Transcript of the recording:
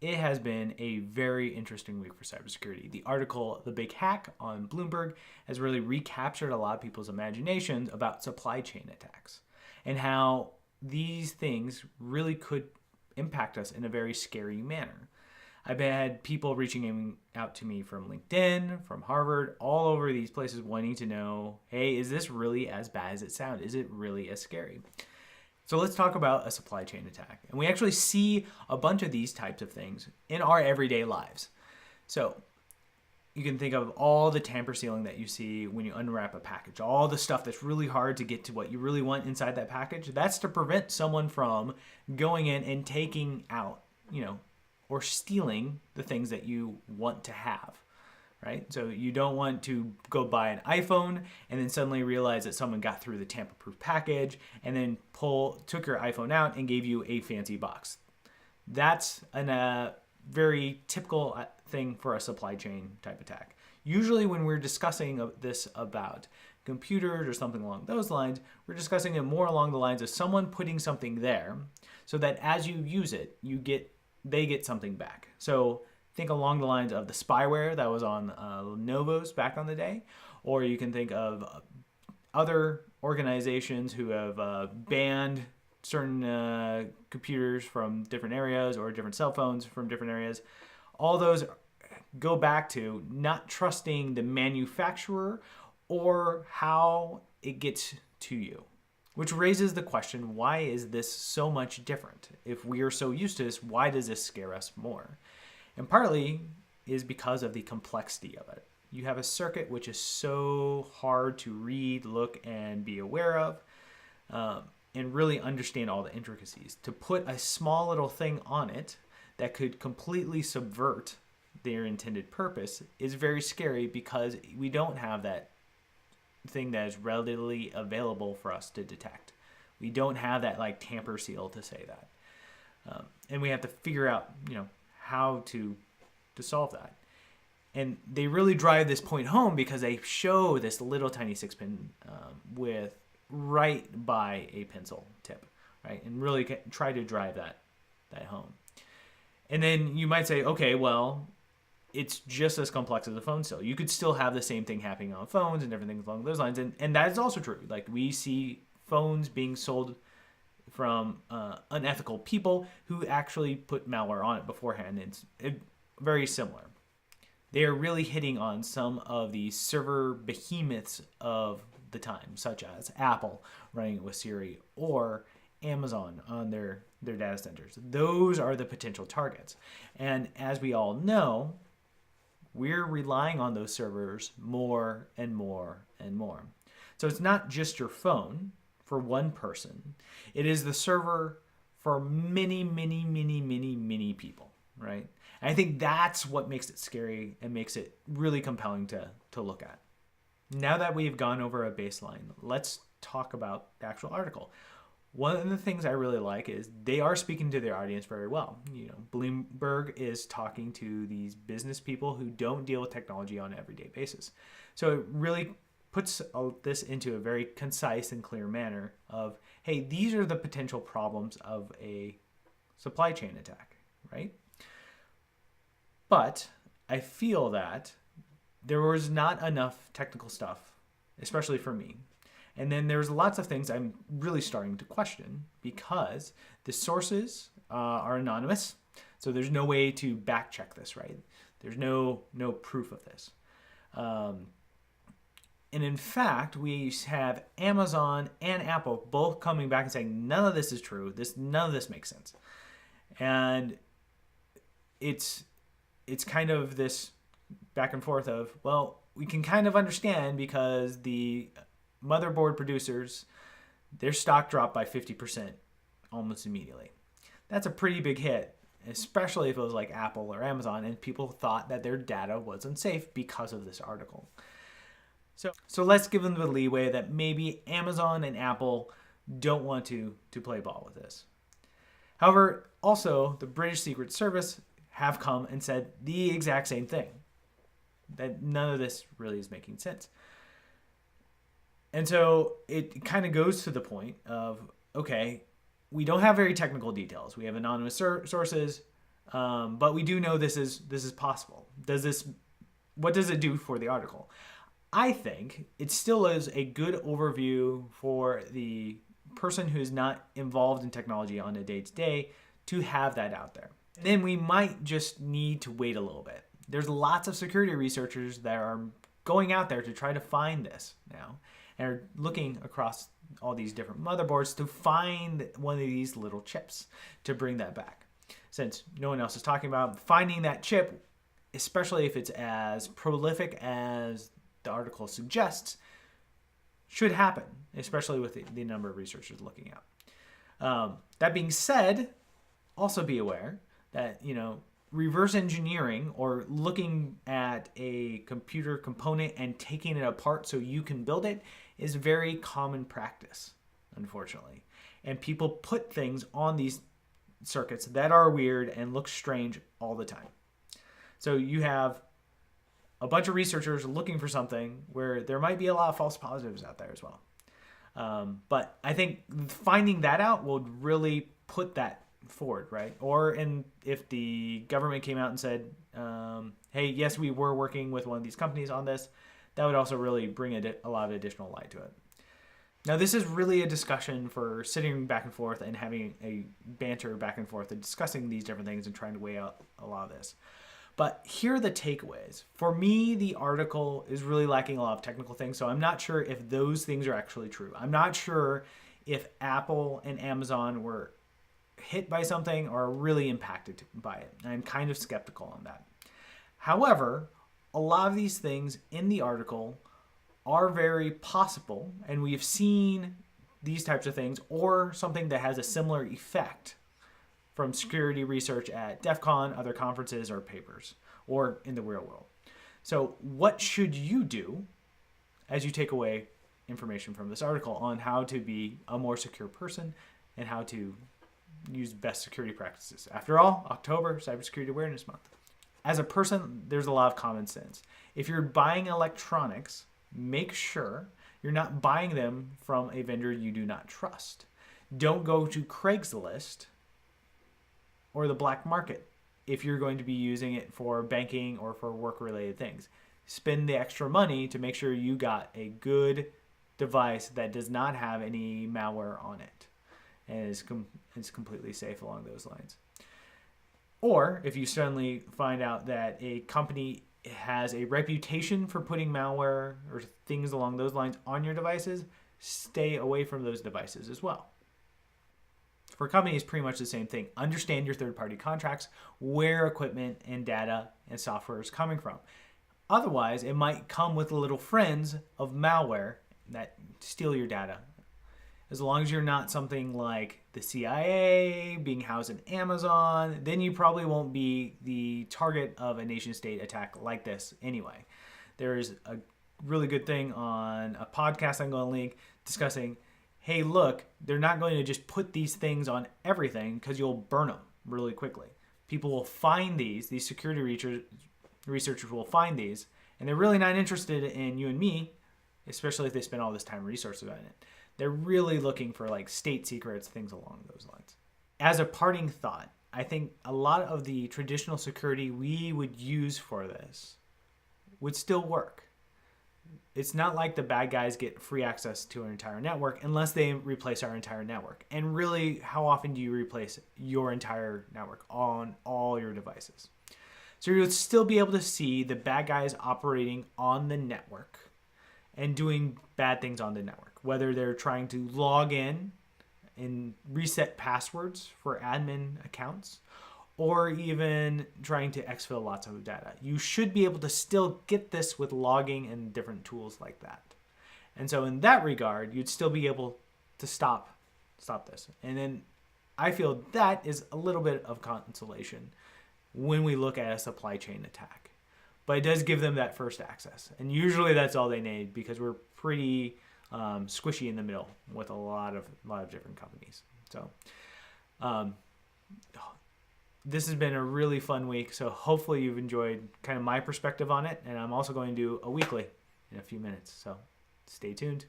It has been a very interesting week for cybersecurity. The article, The Big Hack on Bloomberg, has really recaptured a lot of people's imaginations about supply chain attacks and how these things really could impact us in a very scary manner. I've had people reaching out to me from LinkedIn, from Harvard, all over these places wanting to know, hey, is this really as bad as it sounds? Is it really as scary? So let's talk about a supply chain attack. And we actually see a bunch of these types of things in our everyday lives. So you can think of all the tamper sealing that you see when you unwrap a package, all the stuff that's really hard to get to what you really want inside that package. That's to prevent someone from going in and taking out, or stealing the things that you want to have. Right? So you don't want to go buy an iPhone and then suddenly realize that someone got through the tamper-proof package and then took your iPhone out and gave you a fancy box. That's a very typical thing for a supply chain type attack. Usually when we're discussing this about computers or something along those lines, we're discussing it more along the lines of someone putting something there so that as you use it, they get something back. So think along the lines of the spyware that was on Lenovo's back on the day, or you can think of other organizations who have banned certain computers from different areas or different cell phones from different areas. All those go back to not trusting the manufacturer or how it gets to you. Which raises the question, why is this so much different? If we are so used to this, why does this scare us more? And partly is because of the complexity of it. You have a circuit which is so hard to read, look, and be aware of, and really understand all the intricacies. To put a small little thing on it that could completely subvert their intended purpose is very scary because we don't have that thing that is readily available for us to detect. We don't have that tamper seal to say that. And we have to figure out, how to solve that. And they really drive this point home because they show this little tiny 6-pin with right by a pencil tip, right? And really try to drive that home. And then you might say, okay, well, it's just as complex as a phone still. You could still have the same thing happening on phones and different things along those lines. And that is also true. We see phones being sold from unethical people who actually put malware on it beforehand. It's very similar. They are really hitting on some of the server behemoths of the time, such as Apple running it with Siri or Amazon on their data centers. Those are the potential targets. And as we all know, we're relying on those servers more and more and more. So it's not just your phone for one person. It is the server for many, many, many, many, many people, right? And I think that's what makes it scary and makes it really compelling to look at. Now that we've gone over a baseline, let's talk about the actual article. One of the things I really like is they are speaking to their audience very well. Bloomberg is talking to these business people who don't deal with technology on an everyday basis. So it really puts this into a very concise and clear manner of, hey, these are the potential problems of a supply chain attack, right? But I feel that there was not enough technical stuff, especially for me. And then there's lots of things I'm really starting to question because the sources are anonymous. So there's no way to back check this, right? There's no proof of this. And in fact, we have Amazon and Apple both coming back and saying, none of this is true. None of this makes sense. And it's kind of this back and forth of, well, we can kind of understand because the motherboard producers, their stock dropped by 50% almost immediately. That's a pretty big hit, especially if it was like Apple or Amazon and people thought that their data was unsafe because of this article. So let's give them the leeway that maybe Amazon and Apple don't want to play ball with this. However, also the British Secret Service have come and said the exact same thing, that none of this really is making sense. And so it kind of goes to the point of, okay, we don't have very technical details. We have anonymous sources. But we do know this is possible. What does it do for the article? I think it still is a good overview for the person who's not involved in technology on a day-to-day to have that out there. Then we might just need to wait a little bit. There's lots of security researchers that are going out there to try to find this now and are looking across all these different motherboards to find one of these little chips to bring that back. Since no one else is talking about finding that chip, especially if it's as prolific as the article suggests, should happen, especially with the number of researchers looking at. That being said, also be aware that, reverse engineering or looking at a computer component and taking it apart so you can build it is very common practice, unfortunately. And people put things on these circuits that are weird and look strange all the time. So you have a bunch of researchers looking for something where there might be a lot of false positives out there as well. But I think finding that out will really put that forward, right? If the government came out and said, hey, yes, we were working with one of these companies on this, that would also really bring a lot of additional light to it. Now, this is really a discussion for sitting back and forth and having a banter back and forth and discussing these different things and trying to weigh out a lot of this. But here are the takeaways. For me, the article is really lacking a lot of technical things, so I'm not sure if those things are actually true. I'm not sure if Apple and Amazon were hit by something or are really impacted by it. I'm kind of skeptical on that. However, a lot of these things in the article are very possible, and we've seen these types of things or something that has a similar effect from security research at DEF CON, other conferences, or papers, or in the real world. So what should you do as you take away information from this article on how to be a more secure person and how to use best security practices? After all, October, Cybersecurity Awareness Month. As a person, there's a lot of common sense. If you're buying electronics, make sure you're not buying them from a vendor you do not trust. Don't go to Craigslist or the black market if you're going to be using it for banking or for work-related things. Spend the extra money to make sure you got a good device that does not have any malware on it and is completely safe along those lines. Or if you suddenly find out that a company has a reputation for putting malware or things along those lines on your devices, stay away from those devices as well. For companies, pretty much the same thing. Understand your third-party contracts, where equipment and data and software is coming from. Otherwise, it might come with little friends of malware that steal your data. As long as you're not something like the CIA, being housed in Amazon, then you probably won't be the target of a nation-state attack like this anyway. There is a really good thing on a podcast I'm going to link discussing, hey, look, they're not going to just put these things on everything because you'll burn them really quickly. People will find these security researchers will find these, and they're really not interested in you and me, especially if they spend all this time and resources on it. They're really looking for like state secrets, things along those lines. As a parting thought, I think a lot of the traditional security we would use for this would still work. It's not like the bad guys get free access to our entire network unless they replace our entire network. And really, how often do you replace your entire network on all your devices? So you'll still be able to see the bad guys operating on the network and doing bad things on the network, whether they're trying to log in and reset passwords for admin accounts, or even trying to exfil lots of data. You should be able to still get this with logging and different tools like that. And so in that regard, you'd still be able to stop this. And then I feel that is a little bit of consolation when we look at a supply chain attack. But it does give them that first access. And usually that's all they need because we're pretty squishy in the middle with a lot of different companies. So this has been a really fun week. So hopefully you've enjoyed kind of my perspective on it. And I'm also going to do a weekly in a few minutes. So stay tuned.